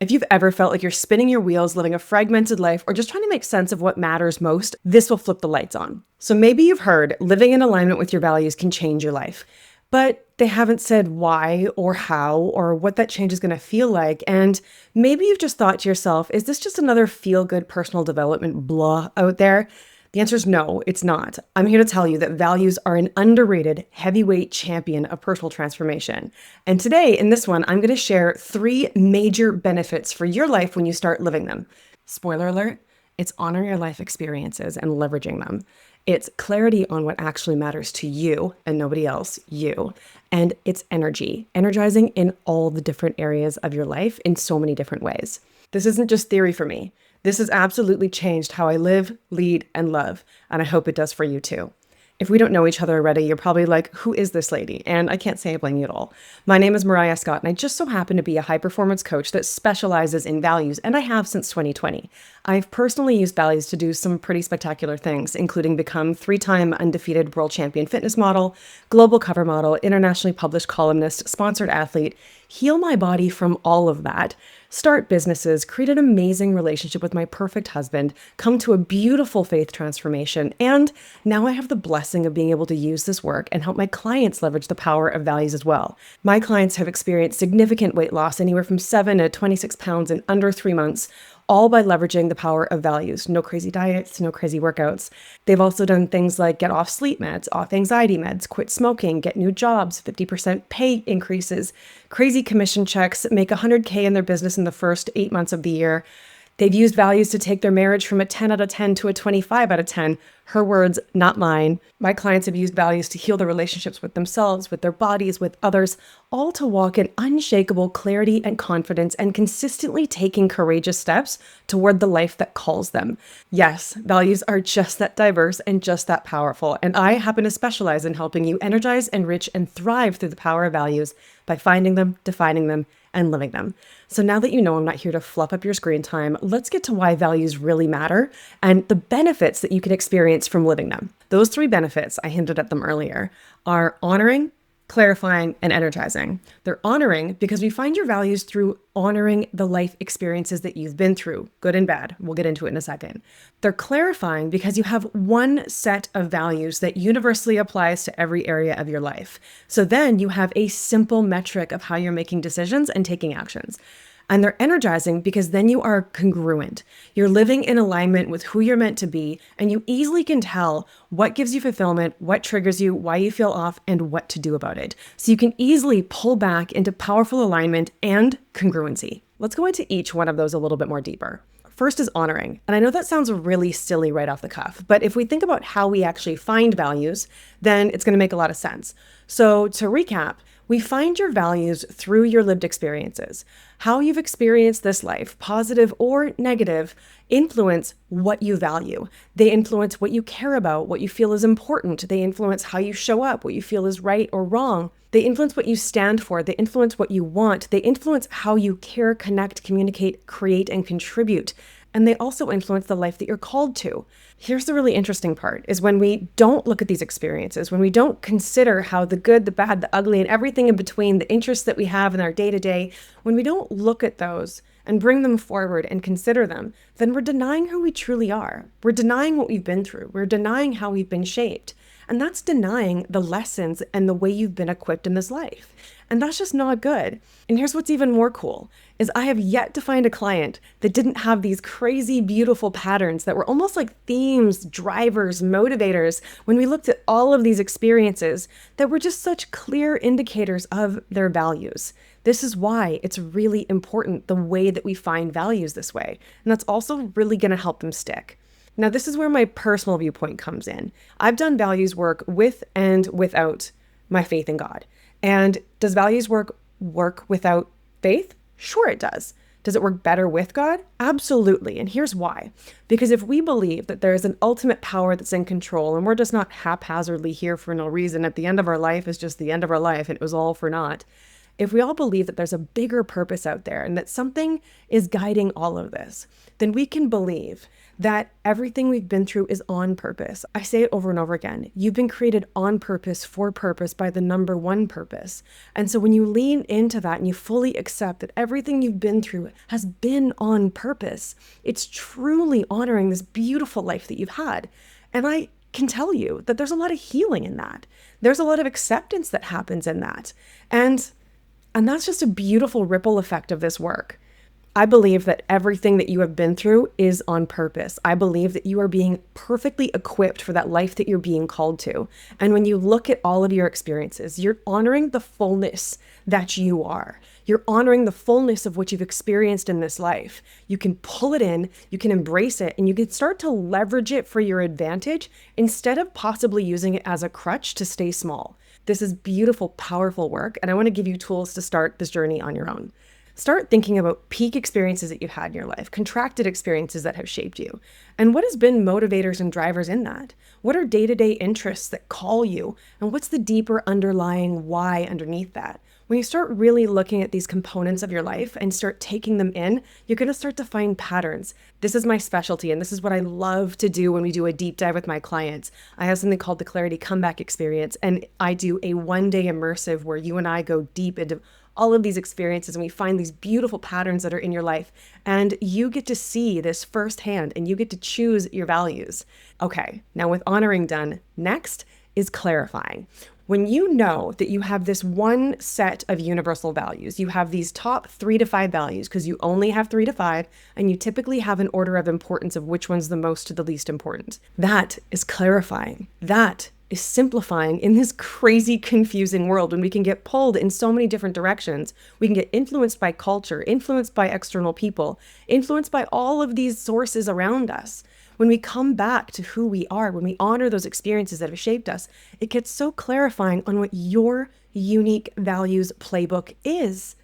If you've ever felt like you're spinning your wheels, living a fragmented life, or just trying to make sense of what matters most, this will flip the lights on. So maybe you've heard living in alignment with your values can change your life, but they haven't said why or how or what that change is going to feel like. And maybe you've just thought to yourself, is this just another feel-good personal development blah out there? The answer is no, it's not. I'm here to tell you that values are an underrated heavyweight champion of personal transformation. And today, in this one, I'm going to share 3 major benefits for your life when you start living them. Spoiler alert, it's honoring your life experiences and leveraging them. It's clarity on what actually matters to you and nobody else, you. And it's energy, energizing in all the different areas of your life in so many different ways. This isn't just theory for me. This has absolutely changed how I live, lead, and love, and I hope it does for you too. If we don't know each other already, you're probably like, who is this lady? And I can't say I blame you at all. My name is Mariah Scott, and I just so happen to be a high-performance coach that specializes in values, and I have since 2020. I've personally used values to do some pretty spectacular things, including become 3-time undefeated world champion fitness model, global cover model, internationally published columnist, sponsored athlete, heal my body from all of that, start businesses, create an amazing relationship with my perfect husband, come to a beautiful faith transformation, and now I have the blessing of being able to use this work and help my clients leverage the power of values as well. My clients have experienced significant weight loss, anywhere from 7 to 26 pounds in under 3 months, all by leveraging the power of values. No crazy diets, no crazy workouts. They've also done things like get off sleep meds, off anxiety meds, quit smoking, get new jobs, 50% pay increases, crazy commission checks, make $100K in their business in the first 8 months of the year. They've used values to take their marriage from a 10 out of 10 to a 25 out of 10. Her words, not mine. My clients have used values to heal their relationships with themselves, with their bodies, with others, all to walk in unshakable clarity and confidence and consistently taking courageous steps toward the life that calls them. Yes, values are just that diverse and just that powerful. And I happen to specialize in helping you energize, enrich, and thrive through the power of values by finding them, defining them, and living them. So now that you know I'm not here to fluff up your screen time, let's get to why values really matter and the benefits that you can experience from living them. Those 3 benefits, I hinted at them earlier, are honoring, clarifying, and energizing. They're honoring because we find your values through honoring the life experiences that you've been through, good and bad. We'll get into it in a second. They're clarifying because you have one set of values that universally applies to every area of your life. So then you have a simple metric of how you're making decisions and taking actions. And they're energizing because then you are congruent. You're living in alignment with who you're meant to be, and you easily can tell what gives you fulfillment, what triggers you, why you feel off, and what to do about it. So you can easily pull back into powerful alignment and congruency. Let's go into each one of those a little bit more deeper. First is honoring. And I know that sounds really silly right off the cuff, but if we think about how we actually find values, then it's going to make a lot of sense. So to recap, we find your values through your lived experiences. How you've experienced this life, positive or negative, influence what you value. They influence what you care about, what you feel is important. They influence how you show up, what you feel is right or wrong. They influence what you stand for. They influence what you want. They influence how you care, connect, communicate, create, and contribute. And they also influence the life that you're called to. Here's the really interesting part, is when we don't look at these experiences, when we don't consider how the good, the bad, the ugly, and everything in between, the interests that we have in our day-to-day, when we don't look at those and bring them forward and consider them, then we're denying who we truly are. We're denying what we've been through. We're denying how we've been shaped. And that's denying the lessons and the way you've been equipped in this life. And that's just not good. And here's what's even more cool, is I have yet to find a client that didn't have these crazy, beautiful patterns that were almost like themes, drivers, motivators, when we looked at all of these experiences that were just such clear indicators of their values. This is why it's really important the way that we find values this way. And that's also really going to help them stick. Now, this is where my personal viewpoint comes in. I've done values work with and without my faith in God. And does values work without faith? Sure, it does. Does it work better with God? Absolutely. And here's why. Because if we believe that there is an ultimate power that's in control and we're just not haphazardly here for no reason, at the end of our life is just the end of our life and it was all for naught, if we all believe that there's a bigger purpose out there and that something is guiding all of this, then we can believe that everything we've been through is on purpose. I say it over and over again. You've been created on purpose, for purpose, by the number one purpose. And so when you lean into that and you fully accept that everything you've been through has been on purpose, it's truly honoring this beautiful life that you've had. And I can tell you that there's a lot of healing in that. There's a lot of acceptance that happens in that. And that's just a beautiful ripple effect of this work. I believe that everything that you have been through is on purpose. I believe that you are being perfectly equipped for that life that you're being called to. And when you look at all of your experiences, you're honoring the fullness that you are. You're honoring the fullness of what you've experienced in this life. You can pull it in, you can embrace it, and you can start to leverage it for your advantage instead of possibly using it as a crutch to stay small. This is beautiful, powerful work, and I want to give you tools to start this journey on your own. Start thinking about peak experiences that you've had in your life, contracted experiences that have shaped you. And what has been motivators and drivers in that? What are day-to-day interests that call you? And what's the deeper underlying why underneath that? When you start really looking at these components of your life and start taking them in, you're going to start to find patterns. This is my specialty, and this is what I love to do when we do a deep dive with my clients. I have something called the Clarity Comeback Experience, and I do a one-day immersive where you and I go deep into all of these experiences and we find these beautiful patterns that are in your life, and you get to see this firsthand and you get to choose your values. Okay, now with honoring done, next is clarifying. When you know that you have this one set of universal values, you have these top 3 to 5 values, because you only have 3 to 5, and you typically have an order of importance of which one's the most to the least important. That is clarifying. That is simplifying in this crazy, confusing world when we can get pulled in so many different directions. We can get influenced by culture, influenced by external people, influenced by all of these sources around us. When we come back to who we are, when we honor those experiences that have shaped us, it gets so clarifying on what your unique values playbook is.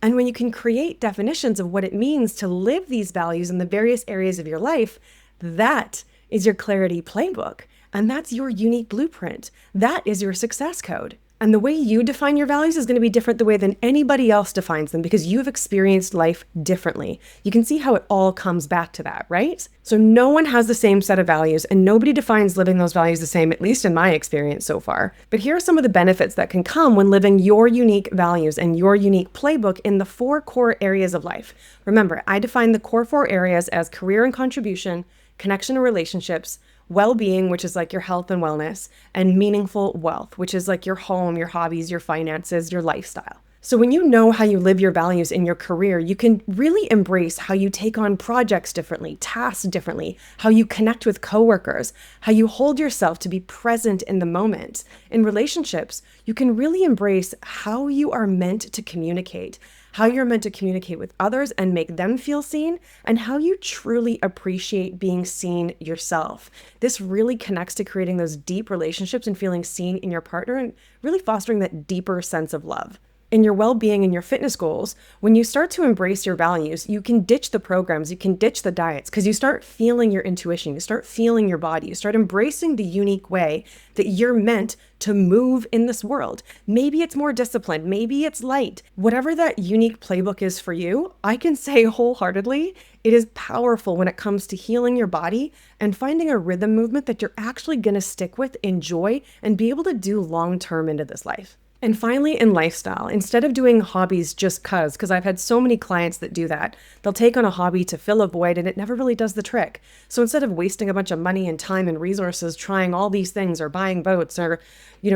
And when you can create definitions of what it means to live these values in the various areas of your life, that is your clarity playbook. And that's your unique blueprint. That is your success code. And the way you define your values is going to be different the way than anybody else defines them, because you've experienced life differently. You can see how it all comes back to that, right? So no one has the same set of values, and nobody defines living those values the same, at least in my experience so far. But here are some of the benefits that can come when living your unique values and your unique playbook in the 4 core areas of life. Remember, I define the core 4 areas as career and contribution, connection and relationships, well-being, which is like your health and wellness, and meaningful wealth, which is like your home, your hobbies, your finances, your lifestyle. So when you know how you live your values in your career, you can really embrace how you take on projects differently, tasks differently, how you connect with coworkers, how you hold yourself to be present in the moment. In relationships, you can really embrace how you are meant to communicate, how you're meant to communicate with others and make them feel seen, and how you truly appreciate being seen yourself. This really connects to creating those deep relationships and feeling seen in your partner and really fostering that deeper sense of love. In your well-being and your fitness goals, when you start to embrace your values, you can ditch the programs, you can ditch the diets, because you start feeling your intuition, you start feeling your body, you start embracing the unique way that you're meant to move in this world. Maybe it's more disciplined, maybe it's light. Whatever that unique playbook is for you, I can say wholeheartedly, it is powerful when it comes to healing your body and finding a rhythm movement that you're actually going to stick with, enjoy, and be able to do long-term into this life. And finally, in lifestyle, instead of doing hobbies just because I've had so many clients that do that, they'll take on a hobby to fill a void and it never really does the trick. So instead of wasting a bunch of money and time and resources trying all these things or buying boats or,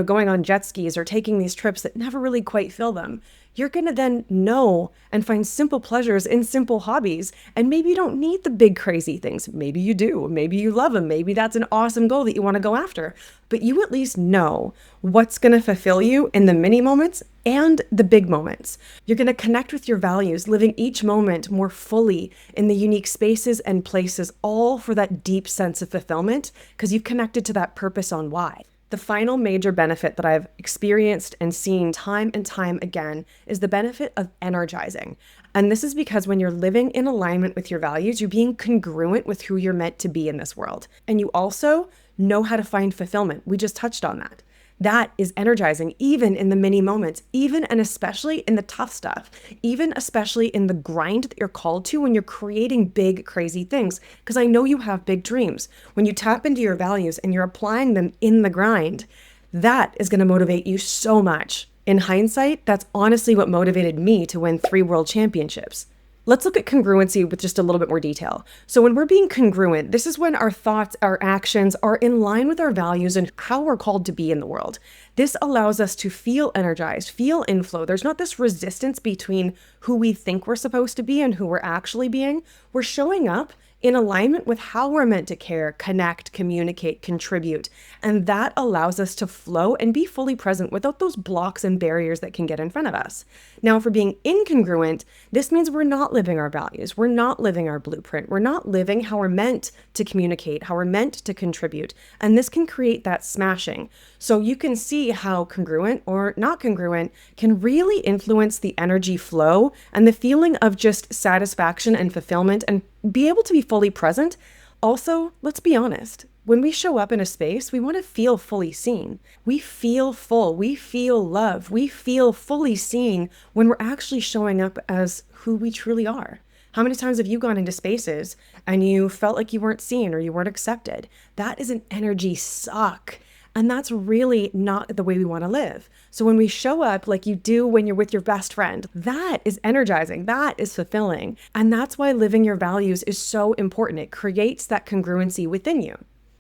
going on jet skis or taking these trips that never really quite fill them, you're going to then know and find simple pleasures in simple hobbies. And maybe you don't need the big crazy things. Maybe you do. Maybe you love them. Maybe that's an awesome goal that you want to go after. But you at least know what's going to fulfill you in the mini moments and the big moments. You're going to connect with your values, living each moment more fully in the unique spaces and places, all for that deep sense of fulfillment, because you've connected to that purpose on why. The final major benefit that I've experienced and seen time and time again is the benefit of energizing. And this is because when you're living in alignment with your values, you're being congruent with who you're meant to be in this world. And you also know how to find fulfillment. We just touched on that. That is energizing, even in the mini moments, even and especially in the tough stuff, even especially in the grind that you're called to when you're creating big, crazy things. Because I know you have big dreams. When you tap into your values and you're applying them in the grind, that is going to motivate you so much. In hindsight, that's honestly what motivated me to win 3 world championships. Let's look at congruency with just a little bit more detail. So when we're being congruent, this is when our thoughts, our actions are in line with our values and how we're called to be in the world. This allows us to feel energized, feel in flow. There's not this resistance between who we think we're supposed to be and who we're actually being. We're showing up in alignment with how we're meant to care, connect, communicate, contribute. And that allows us to flow and be fully present without those blocks and barriers that can get in front of us. Now, if we're being incongruent, this means we're not living our values. We're not living our blueprint. We're not living how we're meant to communicate, how we're meant to contribute. And this can create that smashing. So you can see how congruent or not congruent can really influence the energy flow and the feeling of just satisfaction and fulfillment and be able to be fully present. Also, let's be honest, when we show up in a space, we want to feel fully seen. We feel full, we feel love, we feel fully seen when we're actually showing up as who we truly are. How many times have you gone into spaces and you felt like you weren't seen or you weren't accepted? That is an energy suck. And that's really not the way we want to live. So when we show up like you do when you're with your best friend, that is energizing, that is fulfilling. And that's why living your values is so important. It creates that congruency within you.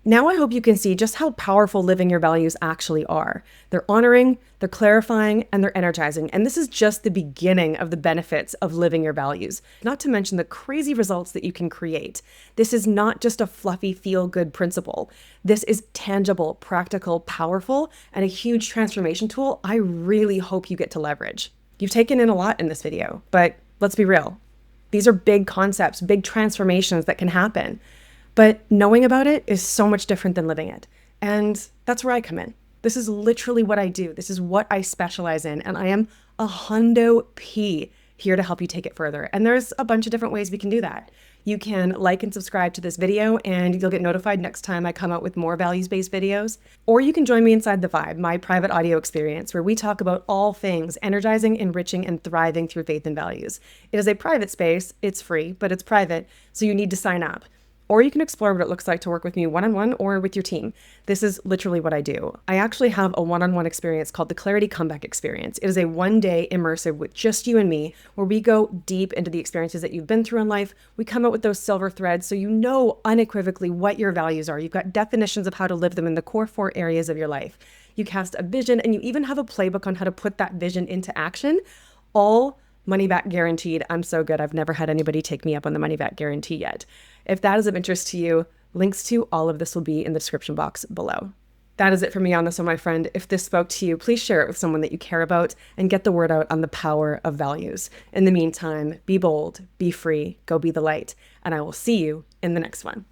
Now I hope you can see just how powerful living your values actually are. They're honoring, they're clarifying, and they're energizing. And this is just the beginning of the benefits of living your values, not to mention the crazy results that you can create. This is not just a fluffy feel-good principle. This is tangible, practical, powerful, and a huge transformation tool I really hope you get to leverage. You've taken in a lot in this video, but let's be real. These are big concepts, big transformations that can happen. But knowing about it is so much different than living it. And that's where I come in. This is literally what I do. This is what I specialize in. And I am a hundo P here to help you take it further. And there's a bunch of different ways we can do that. You can like and subscribe to this video and you'll get notified next time I come out with more values-based videos. Or you can join me inside The Vibe, my private audio experience, where we talk about all things energizing, enriching, and thriving through faith and values. It is a private space. It's free, but it's private, so you need to sign up. Or you can explore what it looks like to work with me one-on-one or with your team. This is literally what I do. I actually have a one-on-one experience called the Clarity Comeback Experience. It is a one-day immersive with just you and me, where we go deep into the experiences that you've been through in life. We come out with those silver threads so you know unequivocally what your values are. You've got definitions of how to live them in the core 4 areas of your life. You cast a vision and you even have a playbook on how to put that vision into action, all money back guaranteed. I'm so good. I've never had anybody take me up on the money back guarantee yet. If that is of interest to you, links to all of this will be in the description box below. That is it for me on this one, my friend. If this spoke to you, please share it with someone that you care about and get the word out on the power of values. In the meantime, be bold, be free, go be the light, and I will see you in the next one.